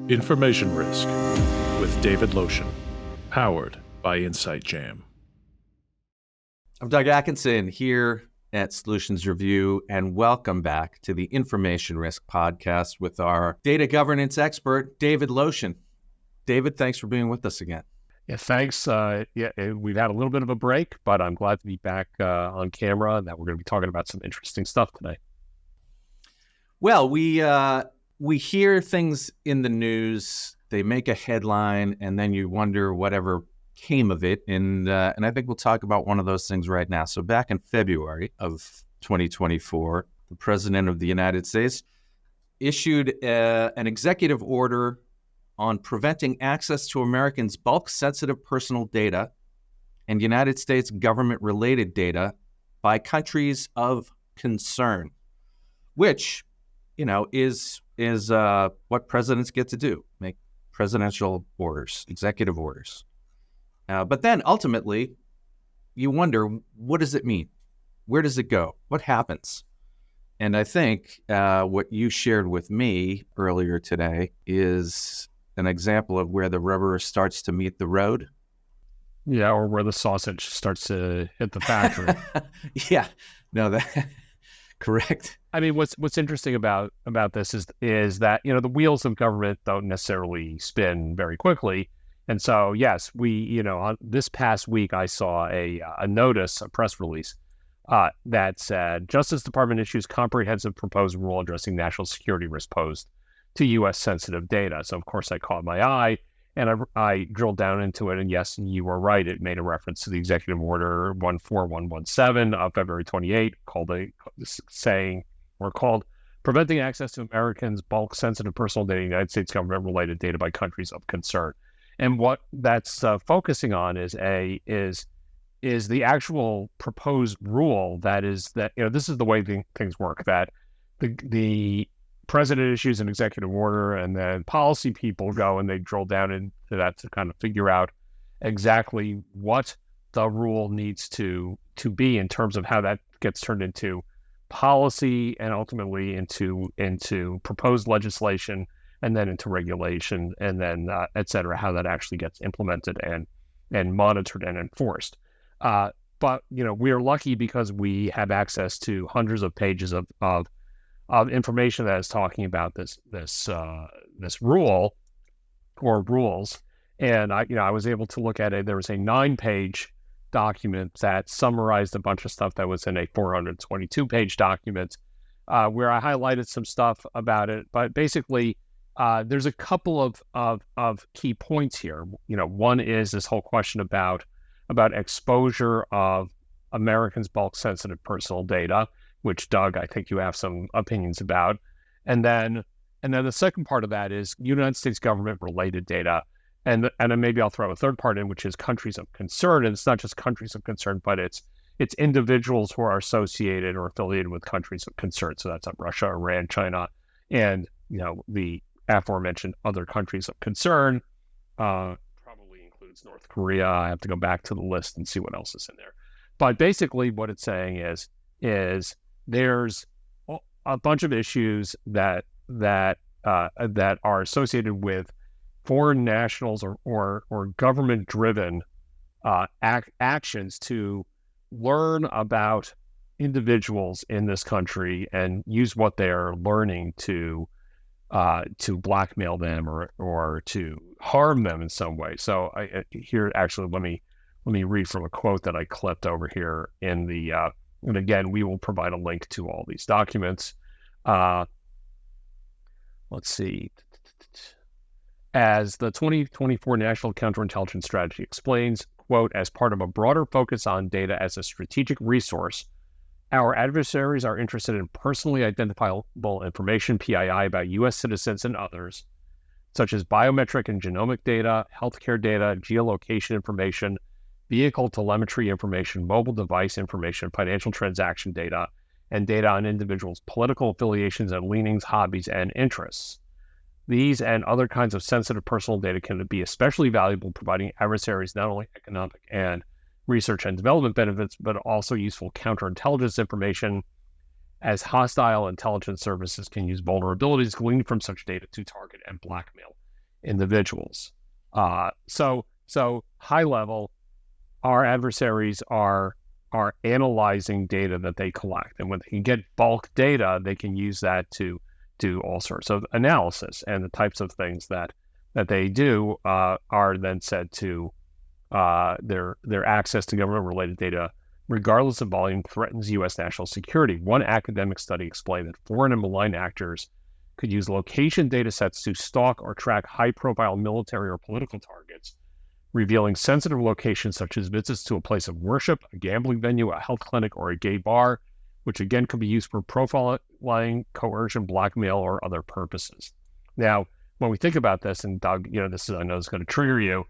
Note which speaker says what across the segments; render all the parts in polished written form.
Speaker 1: Information Risk with David Loshin, powered by Insight Jam.
Speaker 2: I'm Doug Atkinson here at Solutions Review, and welcome back to the Information Risk podcast with our data governance expert, David Loshin. David, thanks for being with us again.
Speaker 3: Yeah, thanks. We've had a little bit of a break, but I'm glad to be back on camera and that we're going to be talking about some interesting stuff today.
Speaker 2: Well, we hear things in the news, they make a headline, and then you wonder whatever came of it. And I think we'll talk about one of those things right now. So back in February of 2024, the President of the United States issued an executive order on preventing access to Americans' bulk sensitive personal data and United States government-related data by countries of concern, which, is what presidents get to do, make presidential orders, executive orders. But then ultimately, you wonder, what does it mean? Where does it go? What happens? And I think what you shared with me earlier today is an example of where the rubber starts to meet the road.
Speaker 3: Yeah, or where the sausage starts to hit the factory.
Speaker 2: Yeah, no, that correct.
Speaker 3: I mean, what's interesting about this is that, the wheels of government don't necessarily spin very quickly. And so, yes, on this past week, I saw a notice, a press release that said, Justice Department issues comprehensive proposed rule addressing national security risk posed to U.S. sensitive data. So, of course, I caught my eye and I drilled down into it. And yes, you were right. It made a reference to the Executive Order 14117 of February 28, called Preventing Access to Americans' Bulk Sensitive Personal Data, United States Government-Related Data by Countries of Concern. And what that's focusing on is the actual proposed rule that this is the way things work, that the president issues an executive order and then policy people go and they drill down into that to kind of figure out exactly what the rule needs to be in terms of how that gets turned into policy and ultimately into proposed legislation and then into regulation and then et cetera, how that actually gets implemented and monitored and enforced. But we are lucky because we have access to hundreds of pages of information that is talking about this rule or rules. And I was able to look at it. There was a 9-page document that summarized a bunch of stuff that was in a 422-page document where I highlighted some stuff about it. But basically, there's a couple of key points here. One is this whole question about exposure of Americans' bulk sensitive personal data, which, Doug, I think you have some opinions about. And then the second part of that is United States government-related data. And then maybe I'll throw a third part in, which is countries of concern. And it's not just countries of concern, but it's individuals who are associated or affiliated with countries of concern. So that's Russia, Iran, China, and the aforementioned other countries of concern. Probably includes North Korea. I have to go back to the list and see what else is in there. But basically what it's saying is there's a bunch of issues that are associated with foreign nationals or government-driven actions to learn about individuals in this country and use what they're learning to blackmail them or to harm them in some way. So here, actually, let me read from a quote that I clipped over here in the. And again, we will provide a link to all these documents. Let's see. As the 2024 National Counterintelligence Strategy explains, quote, as part of a broader focus on data as a strategic resource, our adversaries are interested in personally identifiable information, PII, about U.S. citizens and others, such as biometric and genomic data, healthcare data, geolocation information, vehicle telemetry information, mobile device information, financial transaction data, and data on individuals' political affiliations and leanings, hobbies, and interests. These and other kinds of sensitive personal data can be especially valuable, providing adversaries not only economic and research and development benefits, but also useful counterintelligence information, as hostile intelligence services can use vulnerabilities gleaned from such data to target and blackmail individuals. So high level, our adversaries are analyzing data that they collect, and when they can get bulk data, they can use that to do all sorts of analysis. And the types of things that they do are then said to their access to government-related data, regardless of volume, threatens U.S. national security. One academic study explained that foreign and malign actors could use location data sets to stalk or track high-profile military or political targets, revealing sensitive locations such as visits to a place of worship, a gambling venue, a health clinic, or a gay bar, which again can be used for profiling, coercion, blackmail, or other purposes. Now, when we think about this, and Doug, this is, I know is going to trigger you.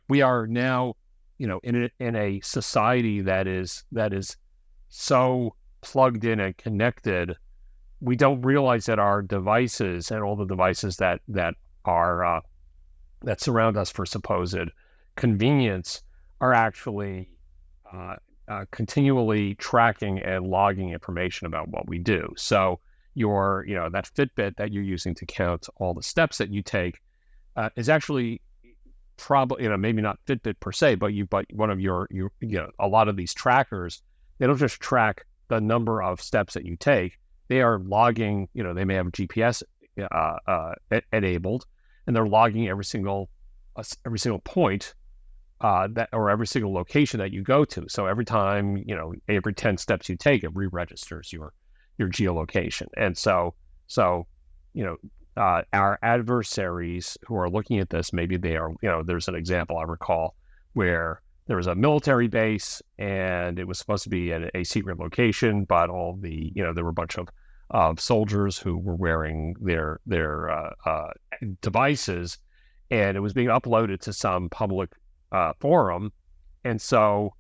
Speaker 3: We are now, in a society that is so plugged in and connected. We don't realize that our devices and all the devices that are that surround us for supposed convenience are actually continually tracking and logging information about what we do. So that Fitbit that you're using to count all the steps that you take is actually probably, maybe not Fitbit per se, but one of your a lot of these trackers, they don't just track the number of steps that you take. They are logging, they may have GPS enabled, and they're logging every single point or every single location that you go to. So every time, every 10 steps you take, it re-registers your geolocation. And so our adversaries who are looking at this, maybe they are, there's an example I recall where there was a military base and it was supposed to be a secret location, but all the, there were a bunch of soldiers who were wearing their devices, and it was being uploaded to some public forum. And so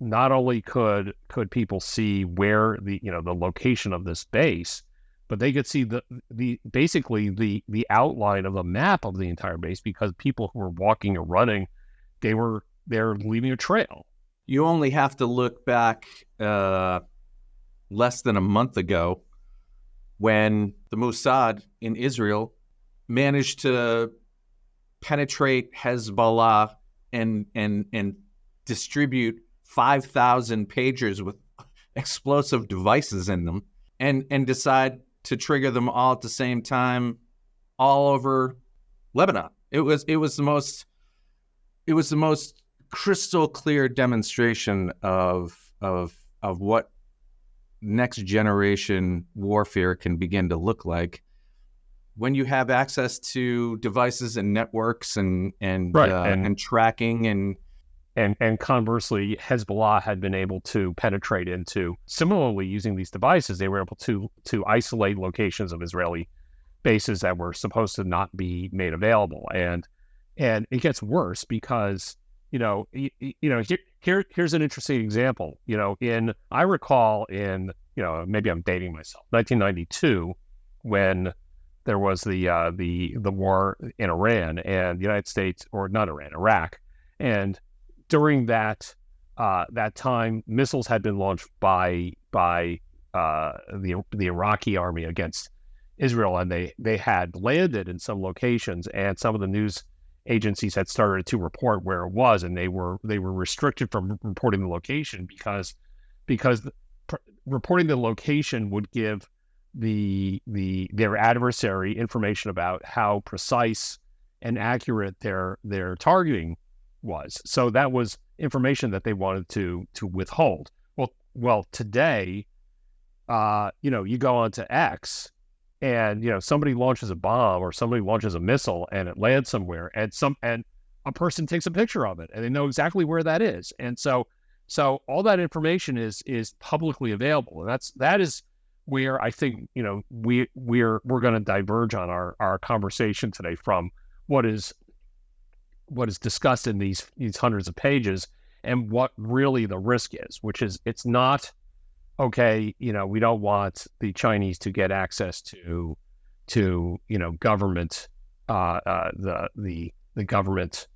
Speaker 3: not only could people see where the location of this base, but they could see basically the outline of the map of the entire base, because people who were walking or running, they're leaving a trail.
Speaker 2: You only have to look back less than a month ago when the Mossad in Israel managed to penetrate Hezbollah and distribute 5,000 pagers with explosive devices in them, and decide to trigger them all at the same time all over Lebanon. It was the most crystal clear demonstration of what next generation warfare can begin to look like when you have access to devices and networks and tracking
Speaker 3: and conversely, Hezbollah had been able to penetrate into, similarly using these devices, they were able to isolate locations of Israeli bases that were supposed to not be made available. And it gets worse because, here's an interesting example. I recall in, maybe I'm dating myself, 1992, when there was the war in Iran and the United States, or not Iran, Iraq, and during that time, missiles had been launched by the Iraqi army against Israel, and they had landed in some locations, and some of the news agencies had started to report where it was, and they were restricted from reporting the location because reporting the location would give their adversary information about how precise and accurate their targeting was. So that was information that they wanted to withhold. Well, today, you go onto X, and somebody launches a bomb or somebody launches a missile, and it lands somewhere, and a person takes a picture of it, and they know exactly where that is. And so all that information is publicly available, and that is where I think we're going to diverge on our conversation today from what is discussed in these hundreds of pages, and what really the risk is, which is, it's not, okay, we don't want the Chinese to get access to government, the government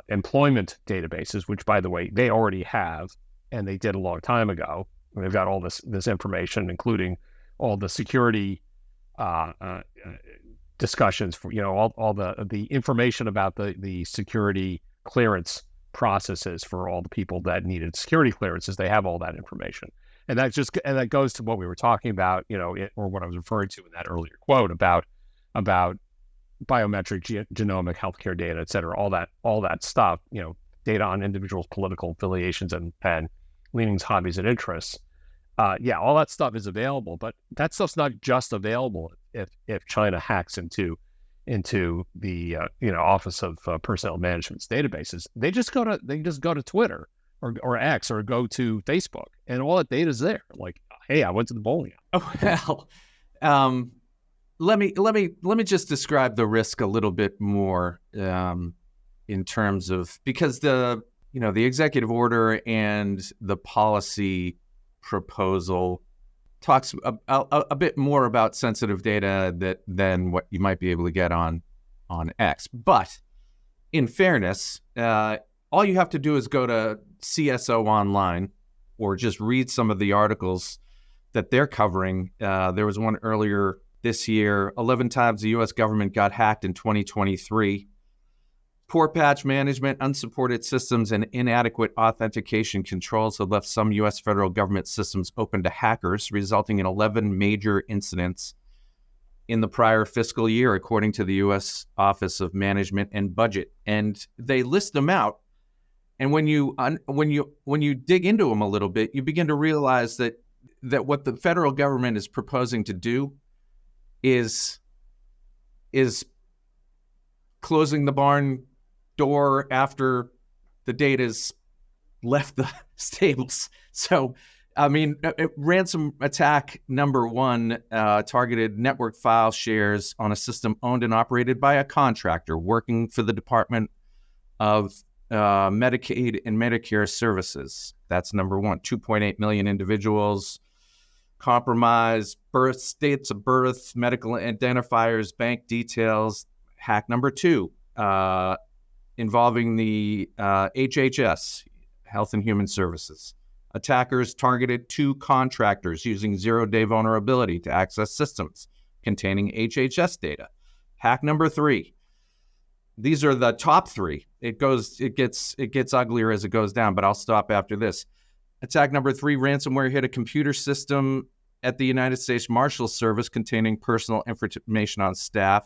Speaker 3: employment databases, which, by the way, they already have, and they did a long time ago. And they've got all this information, including all the security discussions for, all the information about the security clearance processes for all the people that needed security clearances. They have all that information. And that goes to what we were talking about, or what I was referring to in that earlier quote about biometric, genomic, healthcare data, et cetera, all that stuff, data on individuals' political affiliations and leanings, hobbies, and interests. All that stuff is available, but that stuff's not just available if China hacks into the Office of Personnel Management's databases. They just go to Twitter or X or go to Facebook, and all that data is there. Like, hey, I went to the bowling alley.
Speaker 2: Oh, well, let me just describe the risk a little bit more in terms of, because the executive order and the policy proposal talks a bit more about sensitive data than what you might be able to get on X. But in fairness, all you have to do is go to CSO online or just read some of the articles that they're covering. There was one earlier this year, 11 times the U.S. government got hacked in 2023. Poor patch management, unsupported systems, and inadequate authentication controls have left some U.S. federal government systems open to hackers, resulting in 11 major incidents in the prior fiscal year, according to the U.S. Office of Management and Budget. And they list them out. And when you dig into them a little bit, you begin to realize that what the federal government is proposing to do is closing the barn door after the data's left the stables. So, I mean, ransom attack number one targeted network file shares on a system owned and operated by a contractor working for the Department of Medicaid and Medicare Services. That's number one. 2.8 million individuals compromised, birth, dates of birth, medical identifiers, bank details. Hack number two, involving the HHS, Health and Human Services. Attackers targeted 2 contractors using zero-day vulnerability to access systems containing HHS data. Hack number 3. These are the top 3. It gets uglier as it goes down, but I'll stop after this. Attack number 3, ransomware hit a computer system at the United States Marshals Service containing personal information on staff.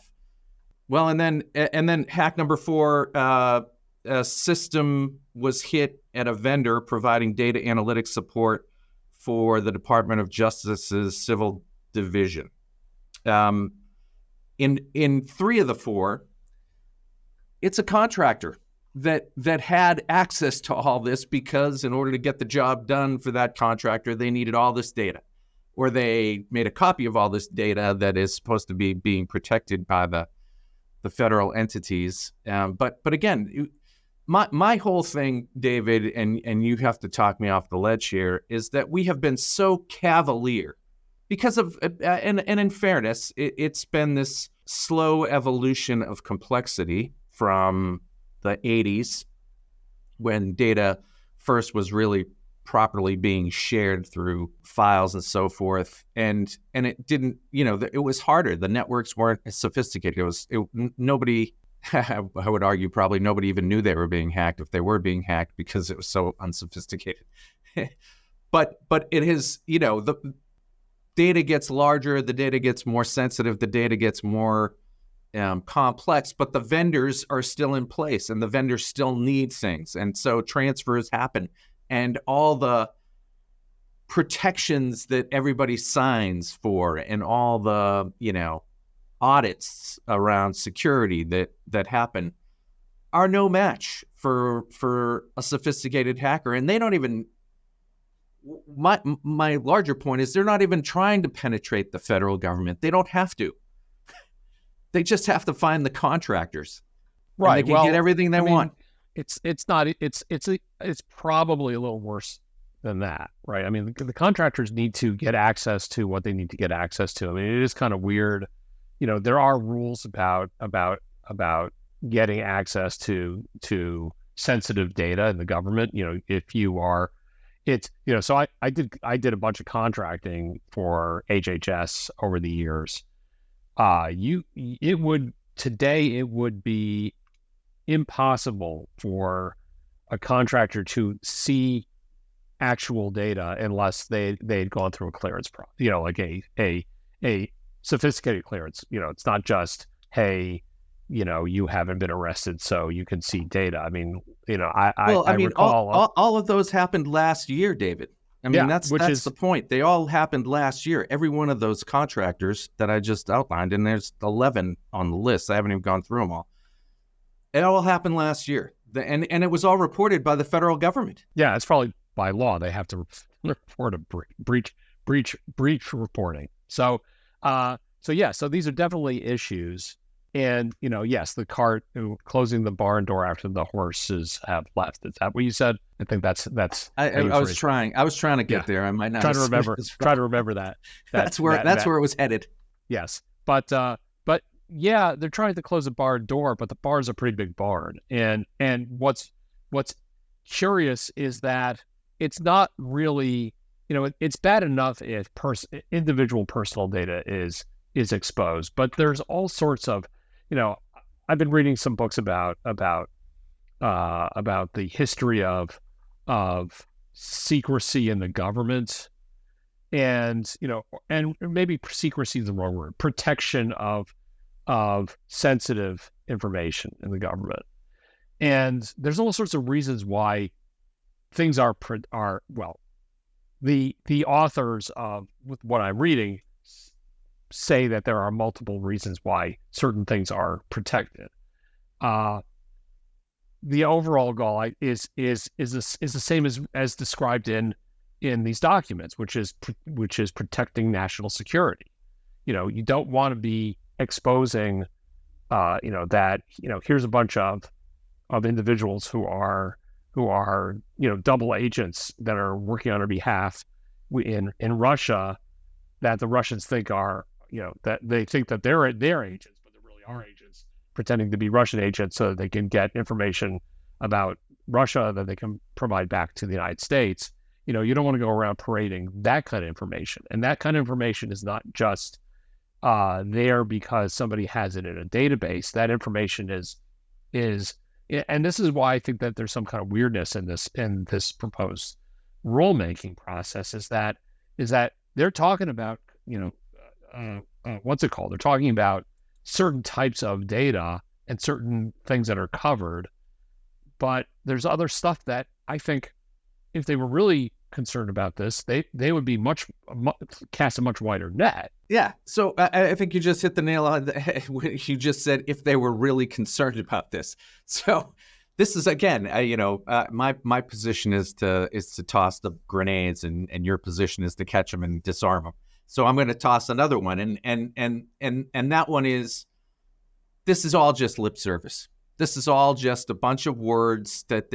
Speaker 2: Well, and then hack number 4, a system was hit at a vendor providing data analytics support for the Department of Justice's Civil Division. In 3 of the 4, it's a contractor that had access to all this, because in order to get the job done for that contractor, they needed all this data, or they made a copy of all this data that is supposed to be being protected by the federal entities. But again, my whole thing, David, and you have to talk me off the ledge here, is that we have been so cavalier because of, and in fairness, it's been this slow evolution of complexity from the 80s, when data first was really properly being shared through files and so forth. And it didn't, it was harder. The networks weren't as sophisticated. Nobody, I would argue, probably nobody even knew they were being hacked if they were being hacked, because it was so unsophisticated. but it is, the data gets larger, the data gets more sensitive, the data gets more complex, but the vendors are still in place and the vendors still need things. And so transfers happen, and all the protections that everybody signs for and all the, audits around security that happen are no match for a sophisticated hacker. And they don't even, my larger point is, they're not even trying to penetrate the federal government. They don't have to. They just have to find the contractors.
Speaker 3: Right.
Speaker 2: And they can get everything they want.
Speaker 3: It's probably a little worse than that, right? I mean, the contractors need to get access to what they need to get access to. I mean, it is kind of weird. There are rules about getting access to sensitive data in the government. If you are, so I did a bunch of contracting for HHS over the years. it would be impossible for a contractor to see actual data unless they'd gone through a clearance process, like a sophisticated clearance. It's not just, hey, you haven't been arrested, so you can see data. I mean, I recall
Speaker 2: all of those happened last year, David. I mean, that's the point. They all happened last year. Every one of those contractors that I just outlined, and there's 11 on the list. I haven't even gone through them all. It all happened last year, and it was all reported by the federal government.
Speaker 3: Yeah, it's probably by law they have to report a breach reporting. So these are definitely issues. And yes, the cart closing the barn door after the horses have left. Is that what you said? I think that's.
Speaker 2: I was trying to get there. I might not
Speaker 3: try to remember that.
Speaker 2: That's where it was headed.
Speaker 3: Yes, but yeah, they're trying to close a barn door, but the barn's a pretty big barn. And what's curious is that it's not really, it's bad enough if individual personal data is exposed, but there's all sorts of, I've been reading some books about the history of secrecy in the government, and maybe secrecy is the wrong word, protection of sensitive information in the government. And there's all sorts of reasons why things are the authors of what I'm reading say that there are multiple reasons why certain things are protected. The overall goal is the same as described in these documents, which is protecting national security. You don't want to be exposing, that here's a bunch of individuals who are double agents that are working on our behalf in Russia, that the Russians think are, that they think that they're agents, but they really are agents pretending to be Russian agents so that they can get information about Russia that they can provide back to the United States. You don't want to go around parading that kind of information. And that kind of information is not just there because somebody has it in a database. That information is, and this is why I think that there's some kind of weirdness in this proposed rulemaking process, is that they're talking about, what's it called? They're talking about certain types of data and certain things that are covered, but there's other stuff that I think if they were really concerned about this, they would be cast a much wider net.
Speaker 2: Yeah. So I think you just hit the nail on the head when you just said if they were really concerned about this. So this is, again, my position is to toss the grenades, and your position is to catch them and disarm them. So I'm going to toss another one, and that one is, this is all just lip service. This is all just a bunch of words that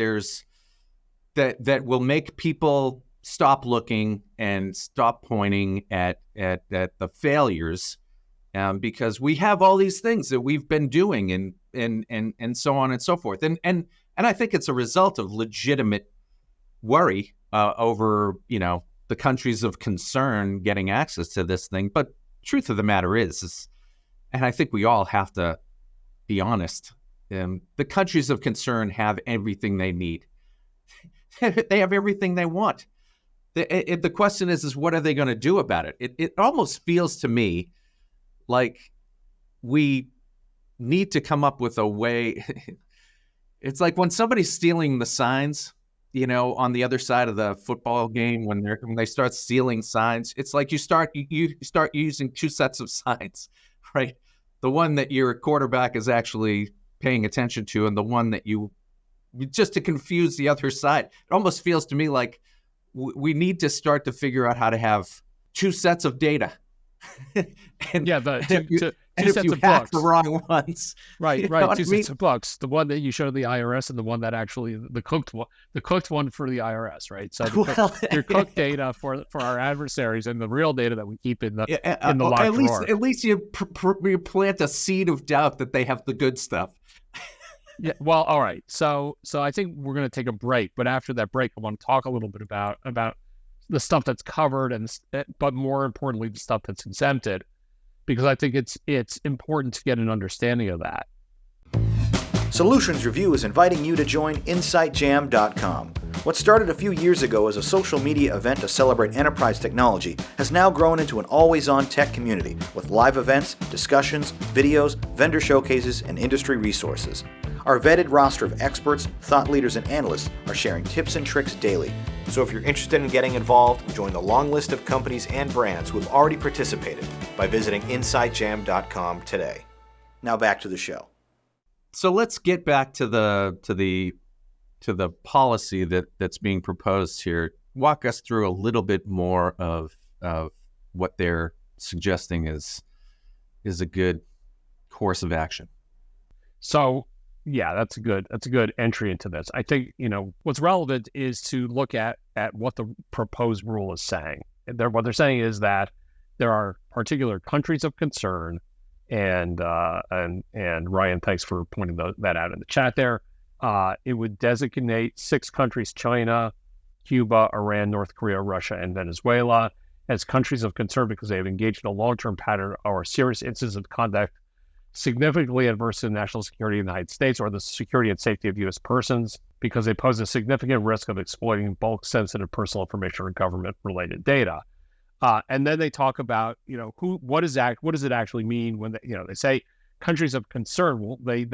Speaker 2: will make people stop looking and stop pointing at the failures, because we have all these things that we've been doing and so on and so forth. And I think it's a result of legitimate worry over, the countries of concern getting access to this thing. But truth of the matter is, and I think we all have to be honest, the countries of concern have everything they need. They have everything they want. The question is what are they going to do about it? It almost feels to me like we need to come up with a way. It's like when somebody's stealing the signs, on the other side of the football game, when they start stealing signs, it's like you start using two sets of signs, right? The one that your quarterback is actually paying attention to, and the one that you just to confuse the other side. It almost feels to me like we need to start to figure out how to have two sets of data. And
Speaker 3: yeah, two sets of
Speaker 2: have
Speaker 3: books.
Speaker 2: The wrong ones.
Speaker 3: Right. Two sets of books. The one that you showed the IRS and the one that actually the cooked one for the IRS, right? So your cooked data for our adversaries, and the real data that we keep in the locked drawer.
Speaker 2: At least you plant a seed of doubt that they have the good stuff.
Speaker 3: Yeah. Well, all right. So I think we're going to take a break, but after that break, I want to talk a little bit about the stuff that's covered, but more importantly, the stuff that's exempted. because I think it's important to get an understanding of that.
Speaker 4: Solutions Review is inviting you to join InsightJam.com. What started a few years ago as a social media event to celebrate enterprise technology has now grown into an always-on tech community with live events, discussions, videos, vendor showcases, and industry resources. Our vetted roster of experts, thought leaders, and analysts are sharing tips and tricks daily. So if you're interested in getting involved, join the long list of companies and brands who have already participated by visiting InsightJam.com today. Now back to the show.
Speaker 2: So let's get back to the policy that's being proposed here. Walk us through a little bit more of what they're suggesting is a good course of action.
Speaker 3: So yeah, that's a good entry into this. I think, what's relevant is to look at what the proposed rule is saying. What they're saying is that there are particular countries of concern, and Ryan, thanks for pointing that out in the chat there. It would designate 6 countries: China, Cuba, Iran, North Korea, Russia, and Venezuela, as countries of concern because they have engaged in a long-term pattern or serious instances of conduct significantly adverse to the national security of the United States or the security and safety of U.S. persons, because they pose a significant risk of exploiting bulk sensitive personal information or government-related data. And then they talk about, what does it actually mean when they say countries of concern? Well, they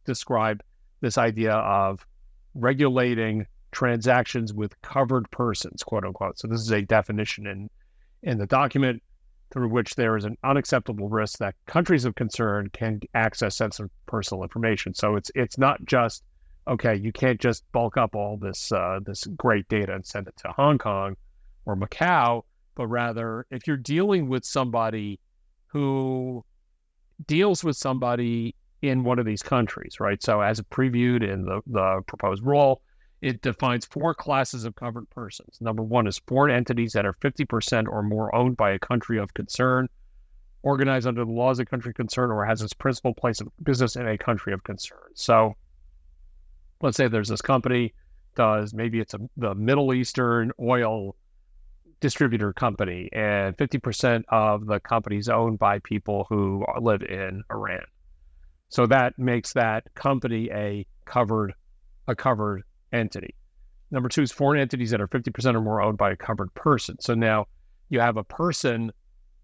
Speaker 3: describe this idea of regulating transactions with covered persons, quote unquote. So this is a definition in the document through which there is an unacceptable risk that countries of concern can access sensitive personal information. So it's not just, okay, you can't just bulk up all this great data and send it to Hong Kong or Macau, but rather if you're dealing with somebody who deals with somebody in one of these countries, right? So as previewed in the proposed rule, it defines 4 classes of covered persons. Number 1 is foreign entities that are 50% or more owned by a country of concern, organized under the laws of country of concern, or has its principal place of business in a country of concern. So let's say there's this company, maybe it's the Middle Eastern oil distributor company, and 50% of the company is owned by people who live in Iran. So that makes that company a covered entity. Number 2 is foreign entities that are 50% or more owned by a covered person. So now you have a person,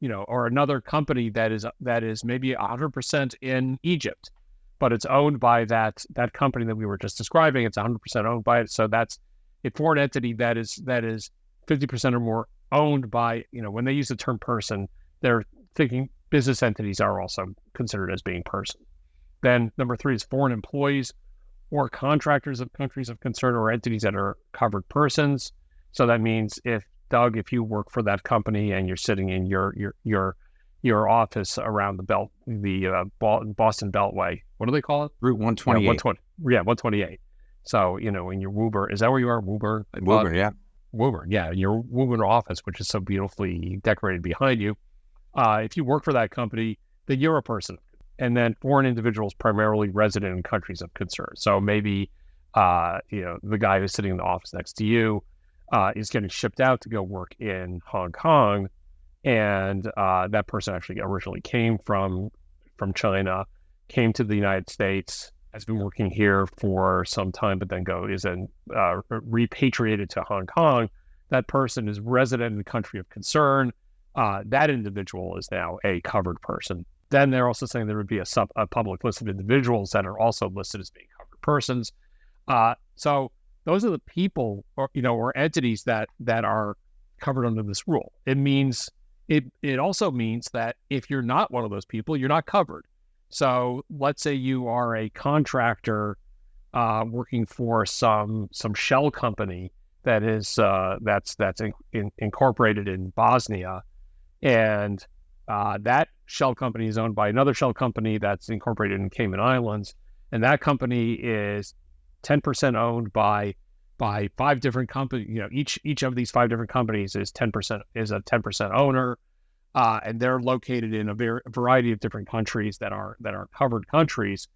Speaker 3: or another company that is maybe 100% in Egypt, but it's owned by that company that we were just describing. It's 100% owned by it. So that's a foreign entity that is 50% or more owned by, when they use the term person, they're thinking business entities are also considered as being person. Then number 3 is foreign employees or contractors of countries of concern or entities that are covered persons. So that means if you work for that company and you're sitting in your office around the Boston Beltway, what do they call it?
Speaker 2: Route 128.
Speaker 3: 128. So, in your Woburn, is that where you are? Woburn?
Speaker 2: Woburn, yeah.
Speaker 3: Woburn, yeah. Your Woburn office, which is so beautifully decorated behind you. If you work for that company, then you're a person. And then foreign individuals primarily resident in countries of concern. So maybe, the guy who's sitting in the office next to you is getting shipped out to go work in Hong Kong. And that person actually originally came from China, came to the United States, has been working here for some time, but then is repatriated to Hong Kong. That person is resident in the country of concern. That individual is now a covered person. Then they're also saying there would be a public list of individuals that are also listed as being covered persons. So those are the people or entities that are covered under this rule. It also means that if you're not one of those people, you're not covered. So let's say you are a contractor working for some shell company that is that's incorporated in Bosnia, and that shell company is owned by another shell company that's incorporated in Cayman Islands, and that company is 10% owned by 5 different companies. Each of these 5 different companies is 10% is a 10% owner, and they're located in a variety of different countries that are covered countries.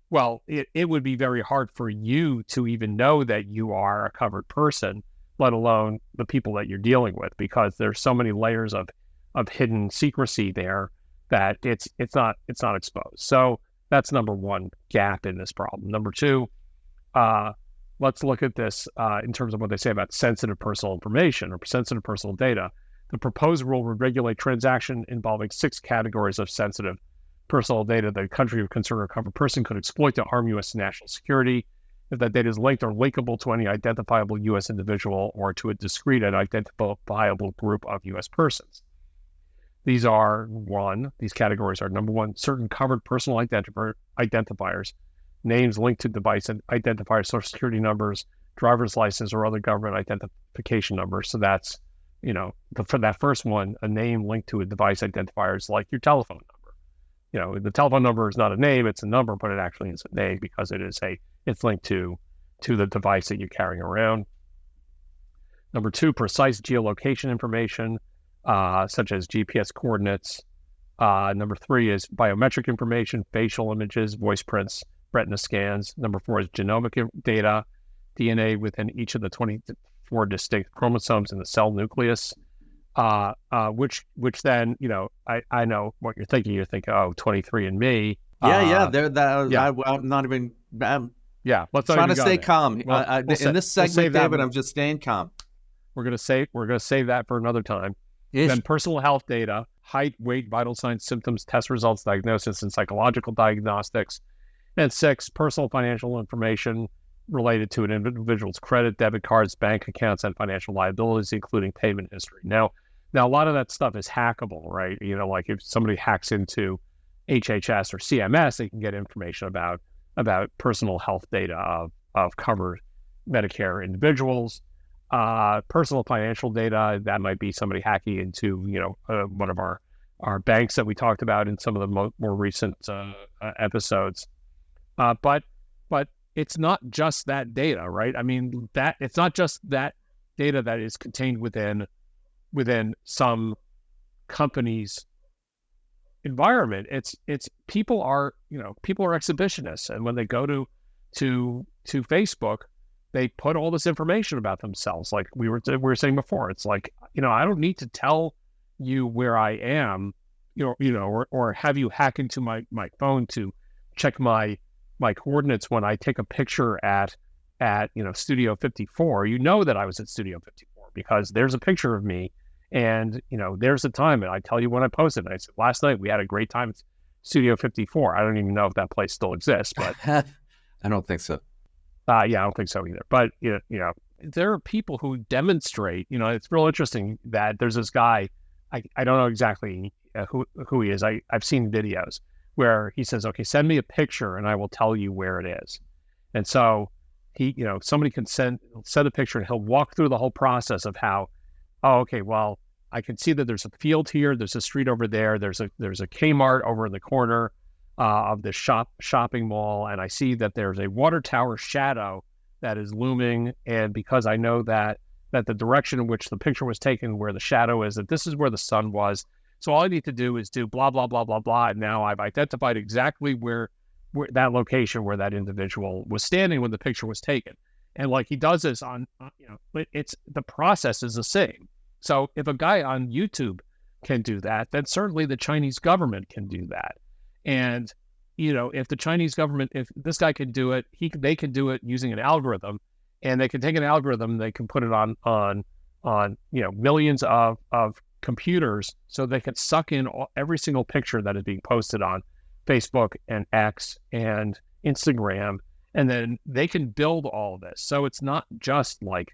Speaker 3: Well, it would be very hard for you to even know that you are a covered person, let alone the people that you're dealing with, because there's so many layers of hidden secrecy there that it's not exposed. So that's number one gap in this problem. Number two, let's look at this in terms of what they say about sensitive personal information or sensitive personal data. The proposed rule would regulate transaction involving 6 categories of sensitive personal data that a country of concern or covered person could exploit to harm U.S. national security if that data is linked or linkable to any identifiable U.S. individual or to a discrete and identifiable group of U.S. persons. These categories are number one, certain covered personal identifiers, names linked to device identifiers, social security numbers, driver's license, or other government identification numbers. So that's, for that first one, a name linked to a device identifier is like your telephone number. The telephone number is not a name, it's a number, but it actually is a name because it's linked to the device that you're carrying around. Number two, precise geolocation information, such as GPS coordinates. Number three is biometric information, facial images, voice prints, retina scans. Number four is genomic data, DNA within each of the 24 distinct chromosomes in the cell nucleus, which then, I know what you're thinking. You're thinking, 23andMe.
Speaker 2: I'm not even.
Speaker 3: Let's
Speaker 2: trying to stay calm.
Speaker 3: Well,
Speaker 2: in this segment, David, I'm just staying calm.
Speaker 3: We're gonna save that for another time. Then personal health data, height, weight, vital signs, symptoms, test results, diagnosis, and psychological diagnostics. And 6, personal financial information related to an individual's credit, debit cards, bank accounts, and financial liabilities, including payment history. Now a lot of that stuff is hackable, right? Like if somebody hacks into HHS or CMS, they can get information about personal health data of covered Medicare individuals. Personal financial data, that might be somebody hacking into, one of our banks that we talked about in some of the more recent episodes. But it's not just that data, right? I mean, that it's not just that data that is contained within some company's environment. It's people are exhibitionists, and when they go to Facebook, they put all this information about themselves. Like we were saying before, it's like, I don't need to tell you where I am, or have you hack into my phone to check my coordinates when I take a picture at Studio 54. That I was at Studio 54 because there's a picture of me, and there's the time, and I tell you when I posted. And I said last night we had a great time at Studio 54. I don't even know if that place still exists, but
Speaker 2: I don't think so.
Speaker 3: I don't think so either. But there are people who demonstrate. It's real interesting that there's this guy. I don't know exactly who he is. I've seen videos where he says, "Okay, send me a picture, and I will tell you where it is." And so he, somebody can send a picture, and he'll walk through the whole process of how, well, I can see that there's a field here, there's a street over there, there's a Kmart over in the corner of the shopping mall, and I see that there's a water tower shadow that is looming, and because I know that the direction in which the picture was taken, where the shadow is, that this is where the sun was. So all I need to do is do blah, blah, blah, blah, blah, and now I've identified exactly where that location where that individual was standing when the picture was taken. And like he does this on, it's the process is the same. So if a guy on YouTube can do that, then certainly the Chinese government can do that. And, if the Chinese government, if this guy can do it, they can do it using an algorithm, and they can take an algorithm, they can put it on millions of computers, so they can suck in every single picture that is being posted on Facebook and X and Instagram, and then they can build all of this. So it's not just like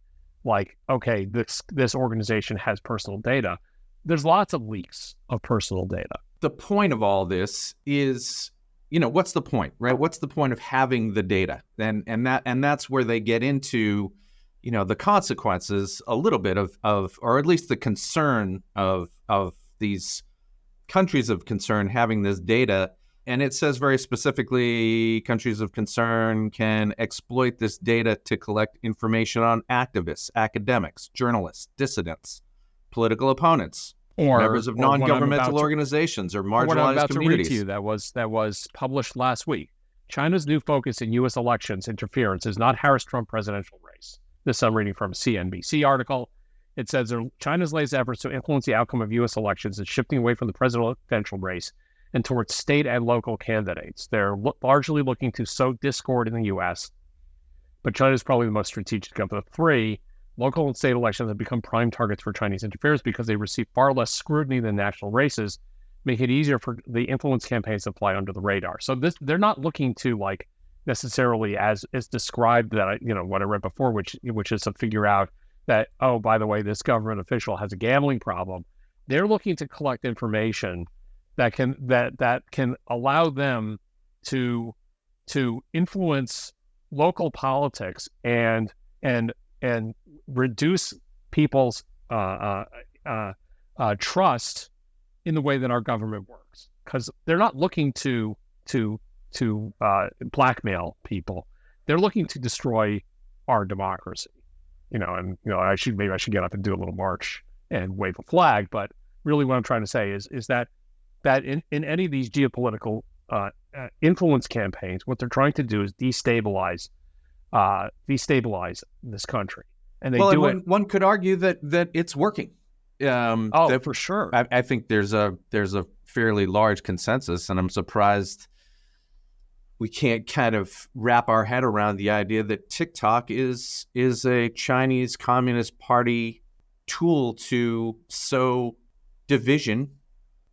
Speaker 3: okay, this organization has personal data. There's lots of leaks of personal data.
Speaker 2: The point of all this is, what's the point, right? What's the point of having the data? And that's where they get into, the consequences a little bit of, or at least the concern of these countries of concern having this data. And it says very specifically, countries of concern can exploit this data to collect information on activists, academics, journalists, dissidents, political opponents, or members of non-governmental organizations or marginalized
Speaker 3: what I'm about
Speaker 2: communities.
Speaker 3: To read to you that was published last week. China's new focus in U.S. elections interference is not Harris-Trump presidential race. This I'm reading from a CNBC article. It says China's latest efforts to influence the outcome of U.S. elections is shifting away from the presidential race and towards state and local candidates. They're largely looking to sow discord in the U.S., but China is probably the most strategic of the three. Local and state elections have become prime targets for Chinese interference because they receive far less scrutiny than national races, making it easier for the influence campaigns to fly under the radar. So they're not looking to like necessarily as described that what I read before, which is to figure out that, oh, by the way, this government official has a gambling problem. They're looking to collect information that can allow them to influence local politics and reduce people's trust in the way that our government works, because they're not looking to blackmail people. They're looking to destroy our democracy. I should get up and do a little march and wave a flag. But really, what I'm trying to say is that in any of these geopolitical influence campaigns, what they're trying to do is destabilize this country, and they do it.
Speaker 2: One could argue that it's working.
Speaker 3: For sure.
Speaker 2: I think there's a fairly large consensus, and I'm surprised we can't kind of wrap our head around the idea that TikTok is a Chinese Communist Party tool to sow division,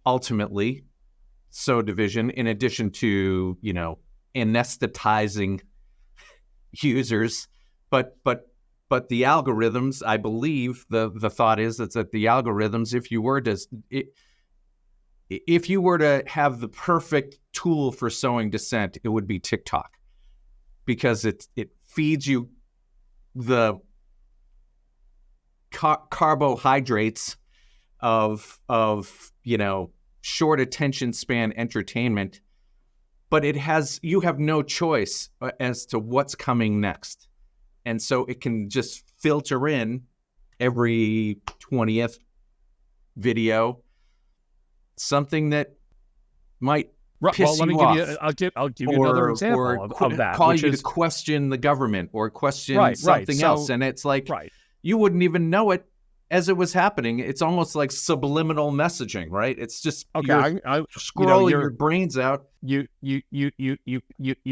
Speaker 2: ultimately sow division, in addition to, anesthetizing users. But the algorithms, I believe the thought is that the algorithms, if you were to have the perfect tool for sowing dissent, it would be TikTok, because it feeds you the carbohydrates of short attention span entertainment, but you have no choice as to what's coming next. And so it can just filter in every 20th video something that might piss you off.
Speaker 3: I'll give you another example of that.
Speaker 2: Call you to question the government or question something else. And it's like, you wouldn't even know it as it was happening. It's almost like subliminal messaging, right? It's just scrolling your brains out.
Speaker 3: You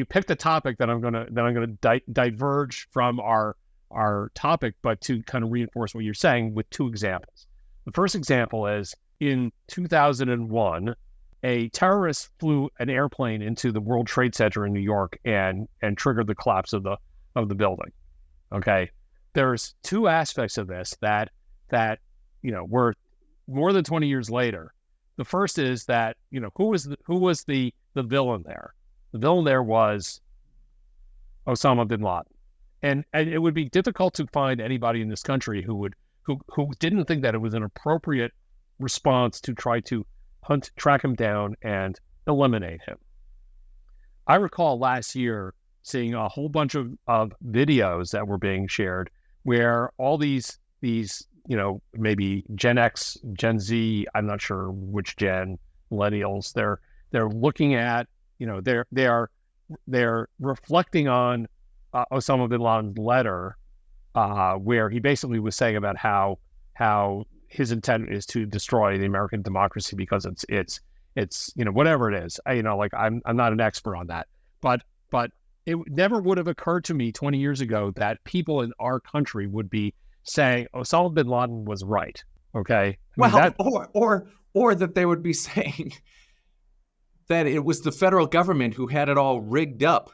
Speaker 3: picked a topic that I'm gonna diverge from our topic, but to kind of reinforce what you're saying with two examples. The first example is in 2001, a terrorist flew an airplane into the World Trade Center in New York and triggered the collapse of the building. Okay, there's two aspects of this that were more than 20 years later. The first is that who was the villain there? The villain there was Osama bin Laden, and it would be difficult to find anybody in this country who didn't think that it was an appropriate response to try to track him down and eliminate him. I recall last year seeing a whole bunch of videos that were being shared where all these maybe Gen X, Gen Z, I'm not sure which gen, millennials, they're looking at, they're reflecting on Osama bin Laden's letter, where he basically was saying about how his intent is to destroy the American democracy because it's whatever it is. I'm not an expert on that, but it never would have occurred to me 20 years ago that people in our country would be saying Osama bin Laden was right. Okay,
Speaker 2: or that they would be saying that it was the federal government who had it all rigged up.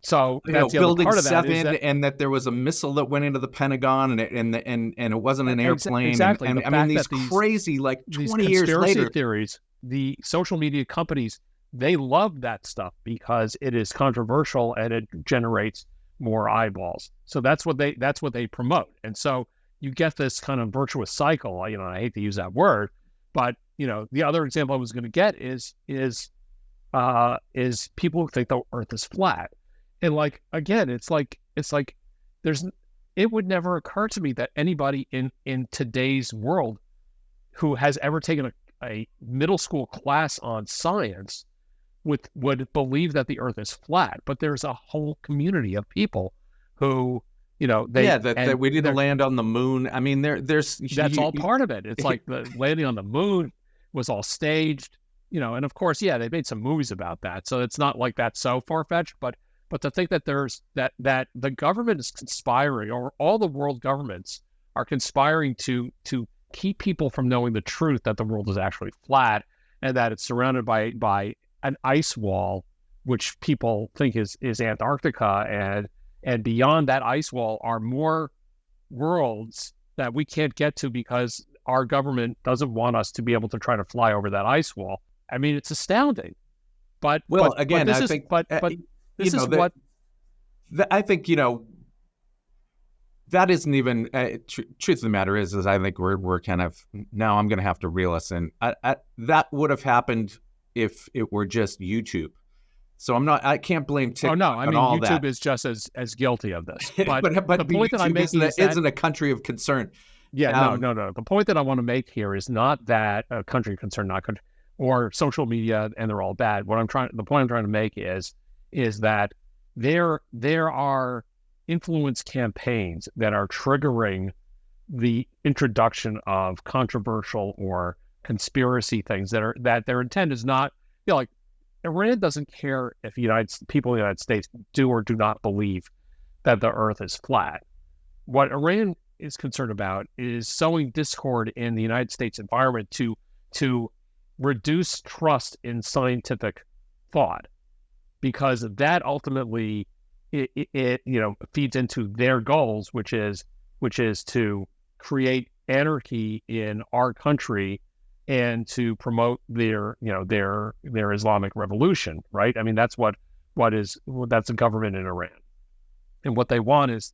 Speaker 3: So that's
Speaker 2: Building
Speaker 3: part of
Speaker 2: 7, and that there was a missile that went into the Pentagon, and it wasn't an airplane.
Speaker 3: Exactly.
Speaker 2: And I mean, these crazy, like 20 years later,
Speaker 3: theories. The social media companies, they love that stuff because it is controversial and it generates more eyeballs. So that's what they promote, and so you get this kind of virtuous cycle. I hate to use that word, but the other example I was going to get is people who think the Earth is flat. And it would never occur to me that anybody in today's world who has ever taken a middle school class on science would believe that the Earth is flat. But there's a whole community of people who,
Speaker 2: that we didn't land on the moon. I mean,
Speaker 3: that's all part of it. It's like the landing on the moon was all staged, and of course, they made some movies about that. So it's not like that's so far-fetched, but to think that there's that the government is conspiring, or all the world governments are conspiring to keep people from knowing the truth that the world is actually flat and that it's surrounded by an ice wall, which people think is Antarctica, and beyond that ice wall are more worlds that we can't get to because our government doesn't want us to be able to try to fly over that ice wall. I mean, it's astounding. I think
Speaker 2: that isn't even truth of the matter is I think we're kind of now I'm going to have to reel us in. That would have happened if it were just YouTube. So I can't blame TikTok.
Speaker 3: Oh no, I mean YouTube
Speaker 2: that.
Speaker 3: is just as guilty of this. But,
Speaker 2: but
Speaker 3: the point that I'm making
Speaker 2: isn't a country of concern.
Speaker 3: Yeah, no. The point that I want to make here is not that a country of concern, not country, or social media, and they're all bad. The point I'm trying to make is that there are influence campaigns that are triggering the introduction of controversial or conspiracy things that their intent is not, like Iran doesn't care if people in the United States do or do not believe that the earth is flat. What Iran is concerned about is sowing discord in the United States environment to reduce trust in scientific thought, because that ultimately it feeds into their goals, which is to create anarchy in our country and to promote their Islamic revolution, right? I mean, that's that's the government in Iran, and what they want is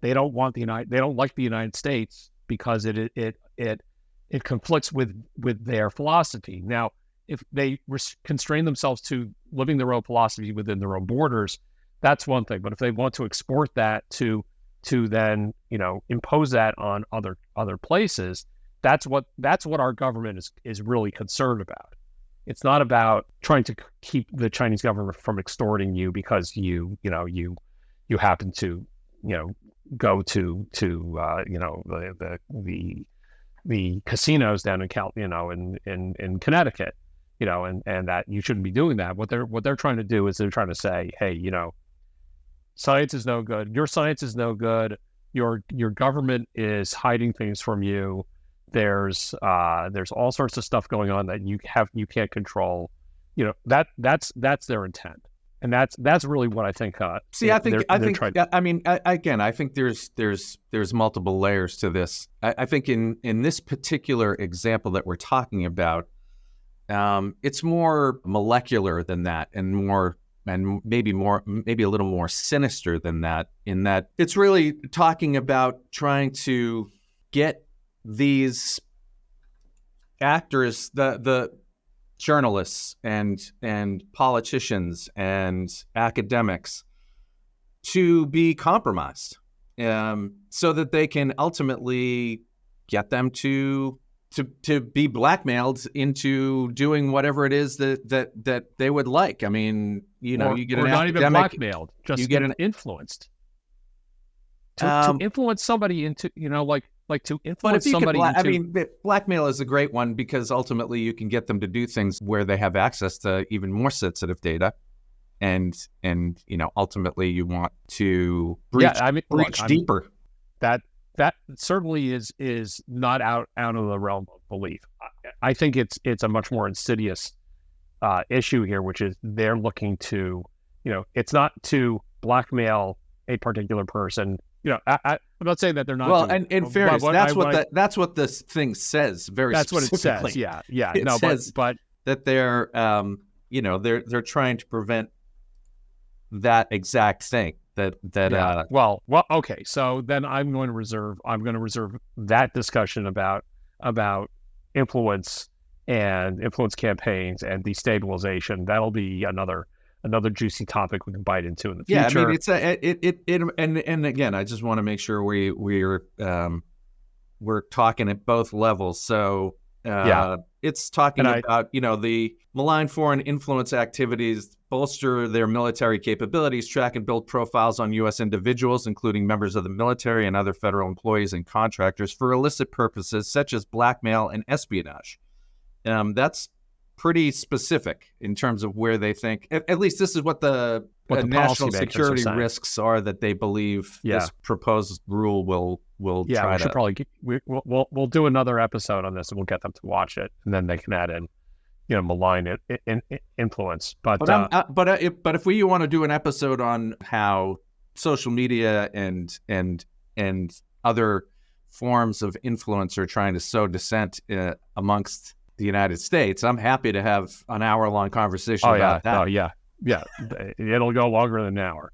Speaker 3: they don't like the United States because it conflicts with their philosophy. Now, if they constrain themselves to living their own philosophy within their own borders, that's one thing. But if they want to export that to then impose that on other places, that's what our government is really concerned about. It's not about trying to keep the Chinese government from extorting you because you happen to go to the casinos down in Connecticut, and that you shouldn't be doing that. What they're trying to do is they're trying to say, hey, science is no good. Your science is no good. Your government is hiding things from you. There's all sorts of stuff going on that you can't control. That's their intent, and that's really what I think. I think there's multiple layers to this. I think in this particular example that we're talking about, it's more molecular than that, and maybe a little more sinister than that. In that it's really talking about trying to get these actors, the journalists and politicians and academics, to be compromised, so that they can ultimately get them to be blackmailed into doing whatever it is that they would like. I mean, you get an not
Speaker 2: academic,
Speaker 3: even blackmailed, just
Speaker 2: you get
Speaker 3: influenced to influence somebody into to influence somebody.
Speaker 2: Blackmail is a great one because ultimately you can get them to do things where they have access to even more sensitive data, and ultimately you want to breach deeper.
Speaker 3: That certainly is not out of the realm of belief. I think it's a much more insidious issue here, which is they're looking to, it's not to blackmail a particular person. I'm not saying that they're not.
Speaker 2: Well, and in fairness, that's what this thing says.
Speaker 3: That's what it says. Yeah.
Speaker 2: It says
Speaker 3: but
Speaker 2: that they're they're trying to prevent that exact thing.
Speaker 3: Okay. So then I'm going to reserve that discussion about influence and influence campaigns and destabilization. That'll be another juicy topic we can bite into in the future.
Speaker 2: Yeah, I mean, and again, I just want to make sure we're talking at both levels. So it's talking about the malign foreign influence activities bolster their military capabilities, track and build profiles on U.S. individuals, including members of the military and other federal employees and contractors, for illicit purposes such as blackmail and espionage. That's pretty specific in terms of where they think, at least this is what the national security risks are that they believe this proposed rule will try to.
Speaker 3: We'll do another episode on this, and we'll get them to watch it, and then they can add in, malign influence. But
Speaker 2: if we want to do an episode on how social media and other forms of influence are trying to sow dissent amongst the United States, I'm happy to have an hour-long conversation about that.
Speaker 3: It'll go longer than an hour.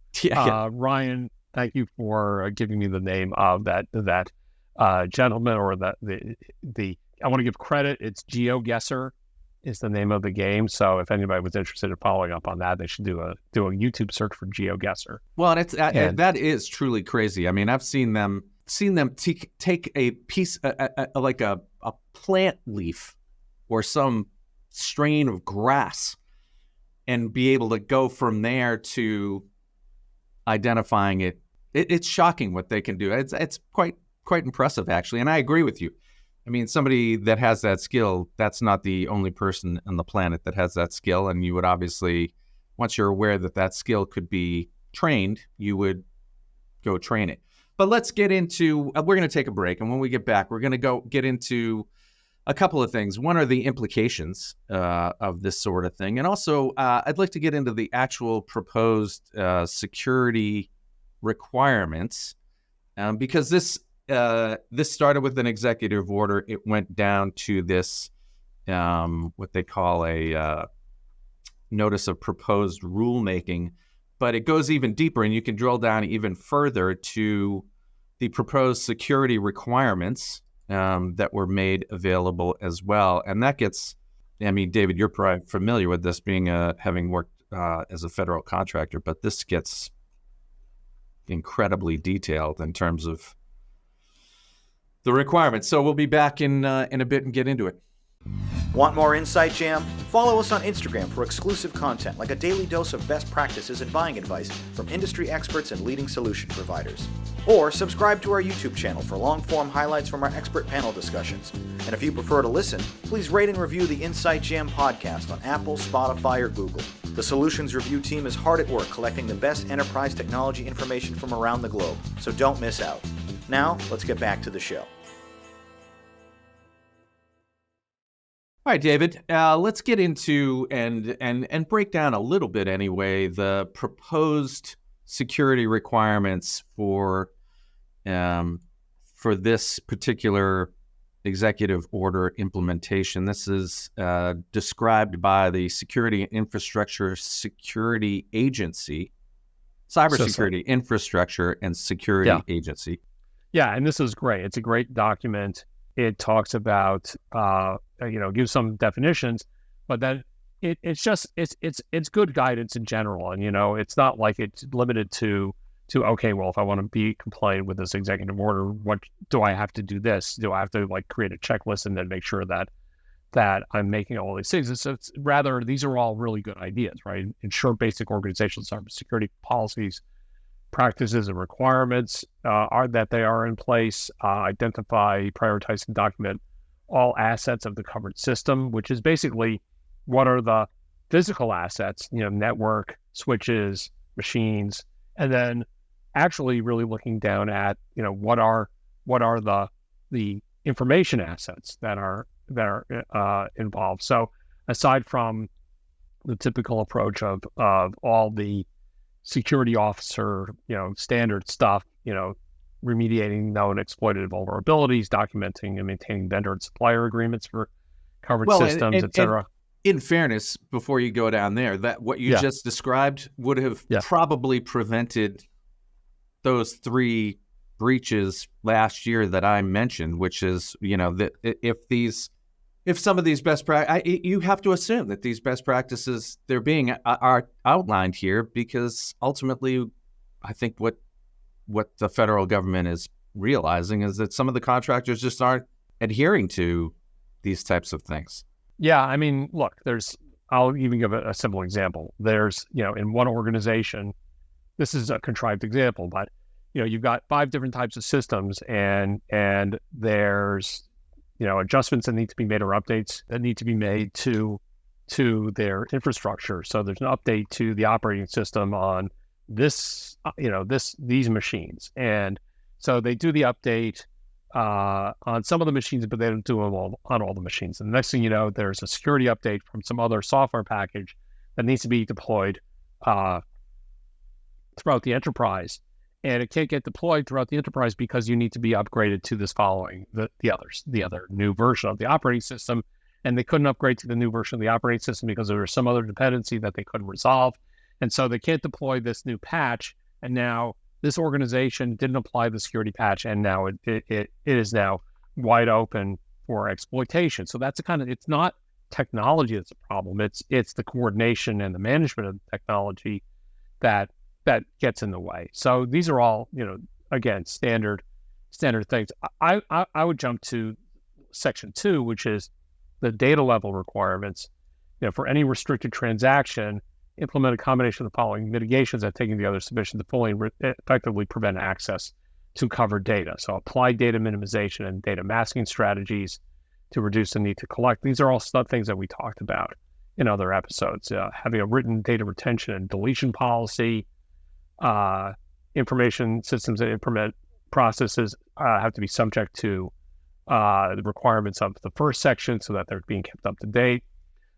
Speaker 3: Ryan, thank you for giving me the name of that gentleman, or the I want to give credit. It's GeoGuessr is the name of the game. So if anybody was interested in following up on that, they should do a YouTube search for GeoGuessr.
Speaker 2: Well, and that is truly crazy. I mean, I've seen them take a piece like a plant leaf or some strain of grass and be able to go from there to identifying it. It's shocking what they can do. It's quite impressive, actually. And I agree with you. I mean, somebody that has that skill, that's not the only person on the planet that has that skill. And you would obviously, once you're aware that skill could be trained, you would go train it. But let's get into, we're going to take a break. And when we get back, we're going to get into a couple of things. One are the implications of this sort of thing. And also, I'd like to get into the actual proposed security requirements, because this started with an executive order. It went down to this, what they call a notice of proposed rulemaking, but it goes even deeper, and you can drill down even further to the proposed security requirements that were made available as well. And that gets, I mean, David, you're probably familiar with this, being having worked as a federal contractor, but this gets incredibly detailed in terms of the requirements. So we'll be back in a bit and get into it.
Speaker 4: Want more Insight Jam? Follow us on Instagram for exclusive content like a daily dose of best practices and buying advice from industry experts and leading solution providers. Or subscribe to our YouTube channel for long-form highlights from our expert panel discussions. And if you prefer to listen, please rate and review the Insight Jam podcast on Apple, Spotify, or Google. The Solutions Review team is hard at work collecting the best enterprise technology information from around the globe, so don't miss out. Now, let's get back to the show.
Speaker 2: All right, David, let's get into and break down a little bit anyway the proposed security requirements for this particular executive order implementation. This is described by the Security Infrastructure Security Agency, Cybersecurity Infrastructure and Security Agency.
Speaker 3: Yeah, and this is great. It's a great document. It talks about, gives some definitions, but then it's good guidance in general. And, it's not like it's limited to, okay, well, if I want to be compliant with this executive order, what do I have to do this? Do I have to create a checklist and then make sure that I'm making all these things? It's rather, these are all really good ideas, right? Ensure basic organizational cybersecurity policies, practices, and requirements are in place. Identify, prioritize, and document all assets of the covered system, which is basically what are the physical assets, network, switches, machines, and then actually really looking down at, what are the information assets that are involved. So aside from the typical approach of all the security officer, standard stuff, remediating known exploited vulnerabilities, documenting and maintaining vendor and supplier agreements for covered systems, et cetera.
Speaker 2: In fairness, before you go down there, that what you just described would have probably prevented those three breaches last year that I mentioned, which is, that if some of these best practices, you have to assume that these best practices are outlined here, because ultimately, I think what the federal government is realizing is that some of the contractors just aren't adhering to these types of things.
Speaker 3: Yeah, I mean, look, there's I'll even give a simple example. There's, in one organization, this is a contrived example, but you've got 5 different types of systems, and there's adjustments that need to be made or updates that need to be made to their infrastructure. So there's an update to the operating system on these machines, and so they do the update on some of the machines, but they don't do them on all the machines. And the next thing you know, there's a security update from some other software package that needs to be deployed throughout the enterprise, and it can't get deployed throughout the enterprise because you need to be upgraded to this following the other new version of the operating system. And they couldn't upgrade to the new version of the operating system because there was some other dependency that they couldn't resolve. And so they can't deploy this new patch. And now this organization didn't apply the security patch, and now it is now wide open for exploitation. So that's it's not technology that's a problem. It's the coordination and the management of the technology that gets in the way. So these are all, again, standard things. I would jump to section 2, which is the data level requirements. For any restricted transaction, implement a combination of the following mitigations that taking the other sufficient to fully and effectively prevent access to covered data. So apply data minimization and data masking strategies to reduce the need to collect. These are all things that we talked about in other episodes. Having a written data retention and deletion policy, information systems that implement processes have to be subject to the requirements of the first section so that they're being kept up to date.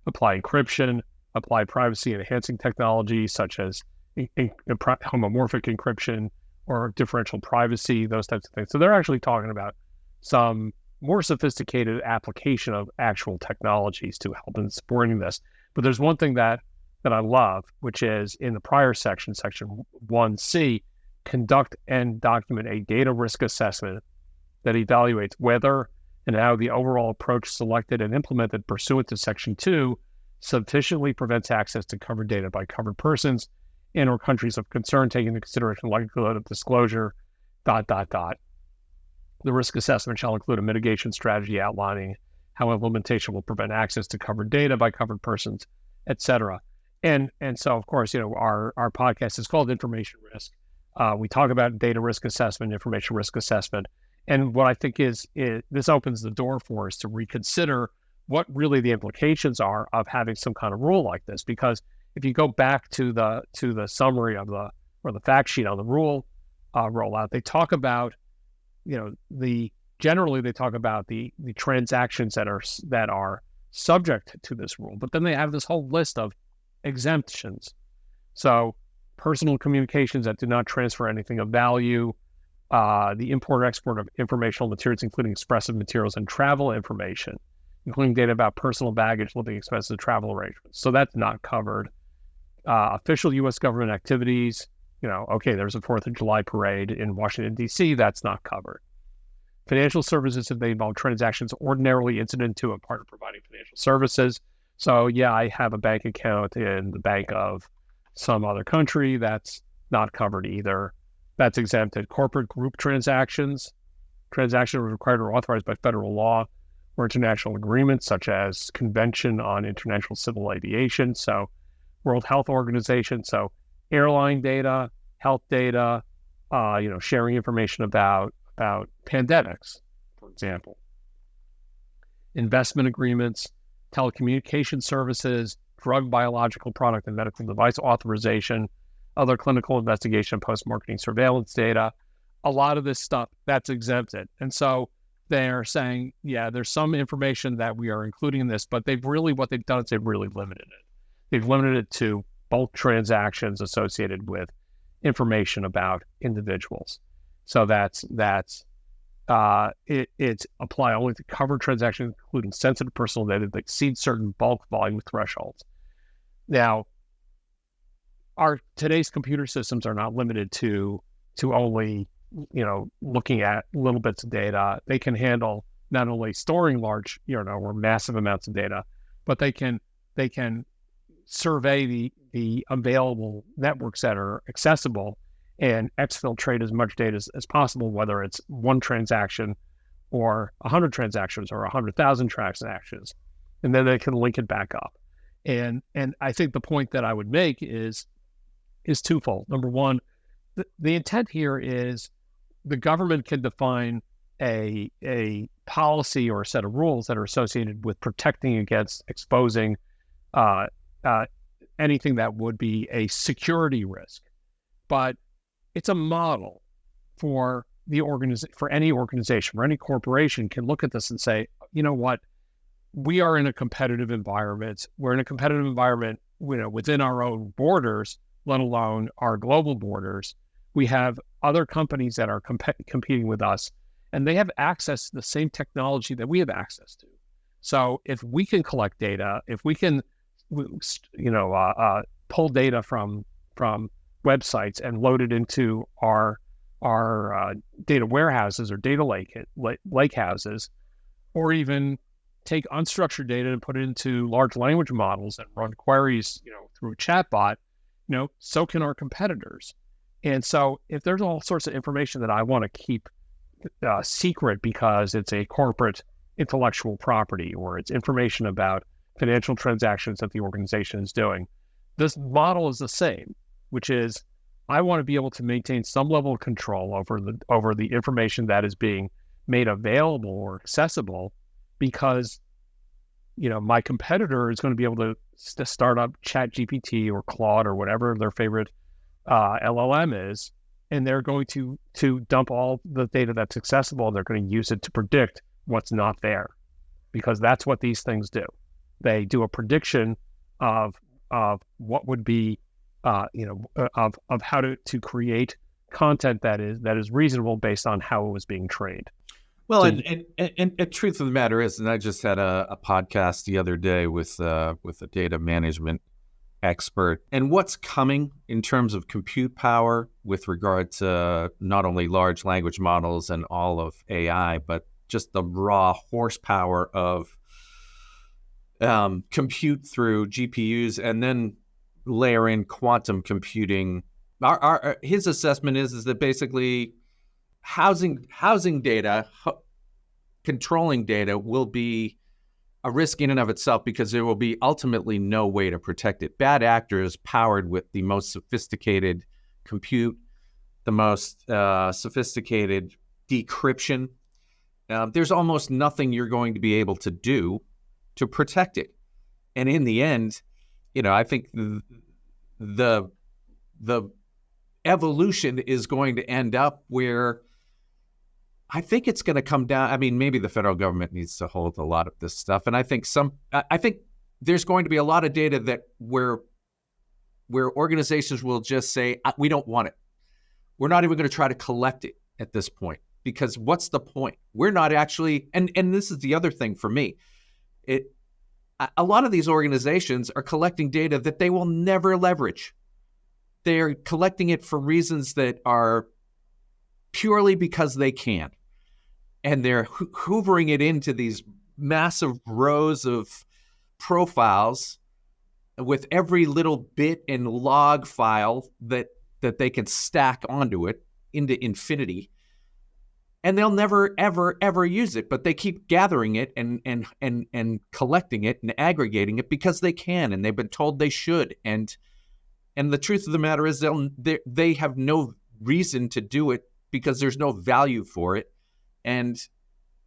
Speaker 3: Apply encryption, apply privacy enhancing technologies such as homomorphic encryption or differential privacy, those types of things. So they're actually talking about some more sophisticated application of actual technologies to help in supporting this. But there's one thing that I love, which is in the prior section, section 1C, conduct and document a data risk assessment that evaluates whether and how the overall approach selected and implemented pursuant to section 2 sufficiently prevents access to covered data by covered persons and or countries of concern, taking into consideration likelihood of disclosure, ... The risk assessment shall include a mitigation strategy outlining how implementation will prevent access to covered data by covered persons, etc. And so, of course, our podcast is called Information Risk. We talk about data risk assessment, information risk assessment. And what I think is this opens the door for us to reconsider what really the implications are of having some kind of rule like this. Because if you go back to the summary of the fact sheet on the rule rollout, they talk about generally they talk about the transactions that are subject to this rule, but then they have this whole list of exemptions. So personal communications that do not transfer anything of value, the import or export of informational materials, including expressive materials and travel information, including data about personal baggage, living expenses, and travel arrangements. So that's not covered. Official U.S. government activities, there's a 4th of July parade in Washington, D.C., that's not covered. Financial services, if they involve transactions ordinarily incident to a part of providing financial services. So yeah, I have a bank account in the bank of some other country, that's not covered either. That's exempted. Corporate group transactions required or authorized by federal law or international agreements such as Convention on International Civil Aviation, so World Health Organization, so airline data, health data, sharing information about pandemics, for example. Investment agreements, telecommunication services, drug, biological product, and medical device authorization, other clinical investigation, post-marketing surveillance data. A lot of this stuff, that's exempted. And so they're saying, yeah, there's some information that we are including in this, but what they've done is they've really limited it. They've limited it to bulk transactions associated with information about individuals. So it's apply only to covered transactions, including sensitive personal data that exceed certain bulk volume thresholds. Now, today's computer systems are not limited to only looking at little bits of data. They can handle not only storing large or massive amounts of data, but they can survey the available networks that are accessible and exfiltrate as much data as possible, whether it's one transaction or 100 transactions or 100,000 transactions, and then they can link it back up. And I think the point that I would make is twofold. Number one, the intent here is the government can define a policy or a set of rules that are associated with protecting against exposing anything that would be a security risk. But it's a model for for any organization, for any corporation can look at this and say, you know what, we are in a competitive environment. We're in a competitive environment, within our own borders, let alone our global borders. We have other companies that are competing with us, and they have access to the same technology that we have access to. So if we can collect data, if we can, pull data from websites and load it into our data warehouses or data lake houses, or even take unstructured data and put it into large language models and run queries, through a chatbot, so can our competitors. And so if there's all sorts of information that I want to keep secret because it's a corporate intellectual property or it's information about financial transactions that the organization is doing, this model is the same, which is I want to be able to maintain some level of control over the information that is being made available or accessible, because my competitor is going to be able to start up ChatGPT or Claude or whatever their favorite LLM is, and they're going to dump all the data that's accessible, and they're going to use it to predict what's not there, because that's what these things do. They do a prediction of what would be of how to create content that is reasonable based on how it was being trained.
Speaker 2: Well, and the truth of the matter is, and I just had a podcast the other day with a data management expert, and what's coming in terms of compute power with regard to not only large language models and all of AI, but just the raw horsepower of compute through GPUs, and then layer in quantum computing. His assessment is that basically housing data, controlling data will be a risk in and of itself, because there will be ultimately no way to protect it. Bad actors powered with the most sophisticated compute, the most sophisticated decryption. There's almost nothing you're going to be able to do to protect it. And in the end, I think the evolution is going to end up where I think it's going to come down. I mean, maybe the federal government needs to hold a lot of this stuff. And I think there's going to be a lot of data that where organizations will just say, we don't want it. We're not even going to try to collect it at this point, because what's the point? We're not actually, and this is the other thing for me. A lot of these organizations are collecting data that they will never leverage. They're collecting it for reasons that are purely because they can. And they're hoovering it into these massive rows of profiles with every little bit and log file that they can stack onto it into infinity. And they'll never, ever, ever use it, but they keep gathering it and collecting it and aggregating it because they can, and they've been told they should. And the truth of the matter is they have no reason to do it, because there's no value for it. And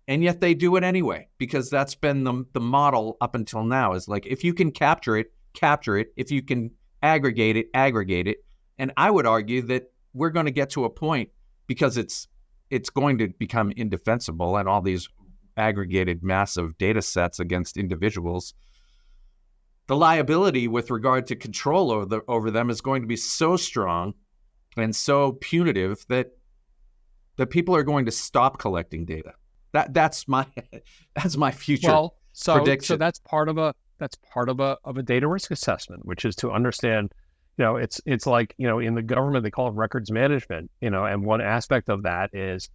Speaker 2: yet they do it anyway, because that's been the model up until now, is like, if you can capture it. If you can aggregate it. And I would argue that we're going to get to a point, because it's going to become indefensible, and all these aggregated massive data sets against individuals, the liability with regard to control over them is going to be so strong and so punitive that people are going to stop collecting data. That's my future prediction.
Speaker 3: So that's part of a data risk assessment, which is to understand, it's like, in the government, they call it records management, and one aspect of that is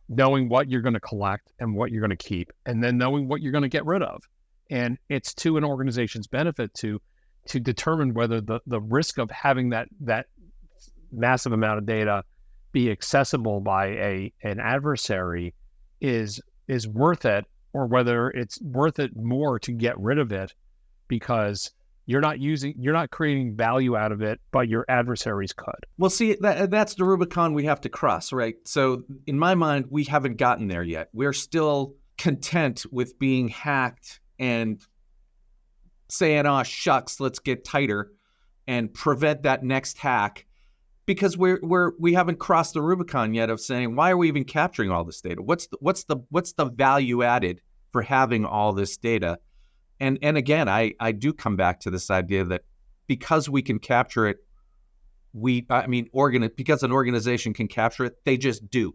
Speaker 3: knowing what you're going to collect and what you're going to keep, and then knowing what you're going to get rid of. And it's to an organization's benefit to determine whether the risk of having that massive amount of data be accessible by an adversary is worth it, or whether it's worth it more to get rid of it, because you're not creating value out of it, but your adversaries could.
Speaker 2: Well, see, that's the Rubicon we have to cross, right? So in my mind, we haven't gotten there yet. We're still content with being hacked and saying, "Oh, shucks, let's get tighter and prevent that next hack," because we haven't crossed the Rubicon yet of saying, why are we even capturing all this data? What's the value added for having all this data? And again, I do come back to this idea that because we can capture it, because an organization can capture it, they just do,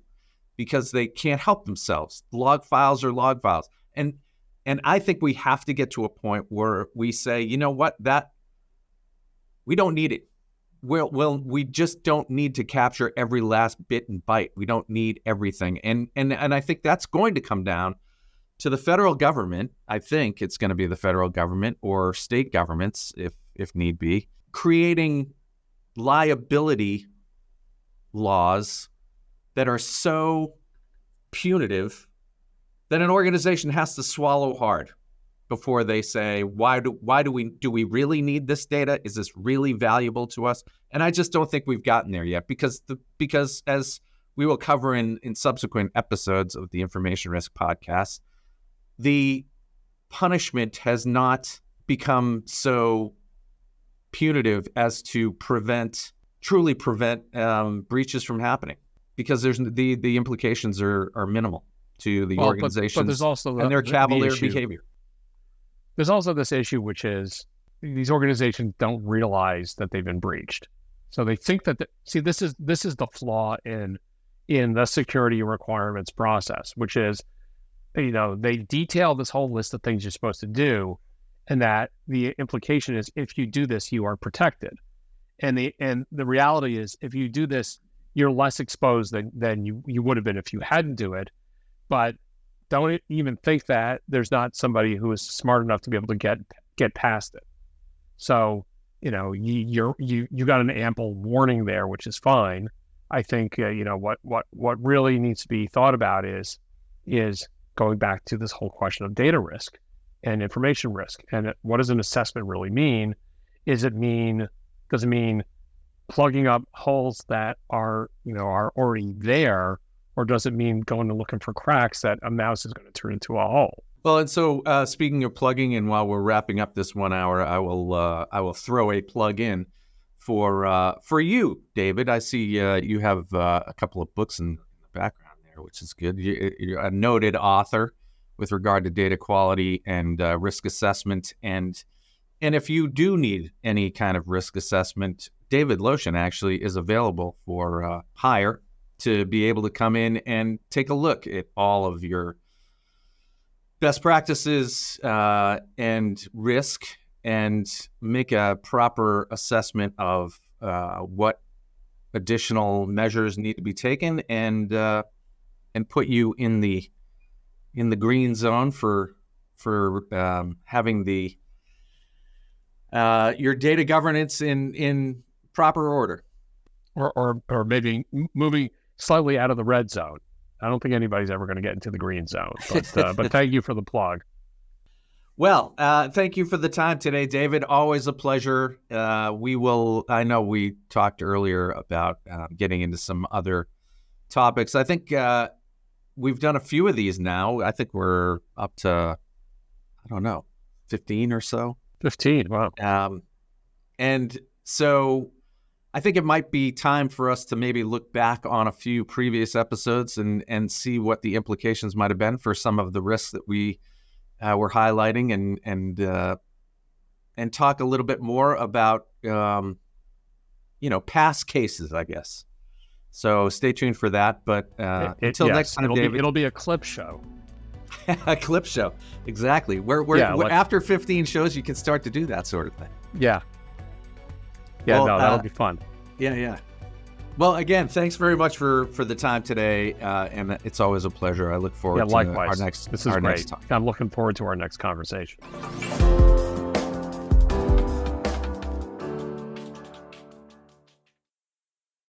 Speaker 2: because they can't help themselves. Log files are log files. And I think we have to get to a point where we say, you know what, that we don't need it. We just don't need to capture every last bit and byte. We don't need everything. And I think that's going to come down to the federal government. I think it's going to be the federal government or state governments, if need be, creating liability laws that are so punitive that an organization has to swallow hard before they say, why do we really need this data? Is this really valuable to us? And I just don't think we've gotten there yet, because as we will cover in subsequent episodes of the Information Risk podcast, the punishment has not become so punitive as to truly prevent breaches from happening, because there's the implications are minimal to the organizations,
Speaker 3: but there's also
Speaker 2: and their cavalier behavior.
Speaker 3: There's also this issue, which is these organizations don't realize that they've been breached. So they think that this is the flaw in the security requirements process, which is, they detail this whole list of things you're supposed to do, and that the implication is if you do this, you are protected. And the reality is, if you do this, you're less exposed than you would have been if you hadn't do it. But don't even think that there's not somebody who is smart enough to be able to get past it. So, you got an ample warning there, which is fine. I think what really needs to be thought about is going back to this whole question of data risk and information risk. And what does an assessment really mean? Does it mean plugging up holes that are already there, or does it mean going and looking for cracks that a mouse is going to turn into a hole?
Speaker 2: Well, and so speaking of plugging in, while we're wrapping up this 1 hour, I will throw a plug in for you, David. I see you have a couple of books in the background there, which is good. You're a noted author with regard to data quality and risk assessment, and if you do need any kind of risk assessment, David Loshin actually is available for hire to be able to come in and take a look at all of your best practices and risk, and make a proper assessment of what additional measures need to be taken, and put you in the green zone for having your data governance in proper order,
Speaker 3: or maybe moving slightly out of the red zone. I don't think anybody's ever going to get into the green zone, but thank you for the plug.
Speaker 2: Well, thank you for the time today, David. Always a pleasure. I know we talked earlier about getting into some other topics. I think we've done a few of these now. I think we're up to, 15 or so.
Speaker 3: 15, wow.
Speaker 2: And so I think it might be time for us to maybe look back on a few previous episodes and see what the implications might have been for some of the risks that we were highlighting, and talk a little bit more about past cases, I guess. So stay tuned for that. But until next time, David,
Speaker 3: it'll be a clip show.
Speaker 2: A clip show, exactly. Where after 15 shows, you can start to do that sort of thing.
Speaker 3: Yeah. Yeah, well, that'll be fun.
Speaker 2: Yeah. Well, again, thanks very much for the time today, and it's always a pleasure. I look forward to
Speaker 3: likewise.
Speaker 2: our next.
Speaker 3: This is great.
Speaker 2: Next talk.
Speaker 3: I'm looking forward to our next conversation.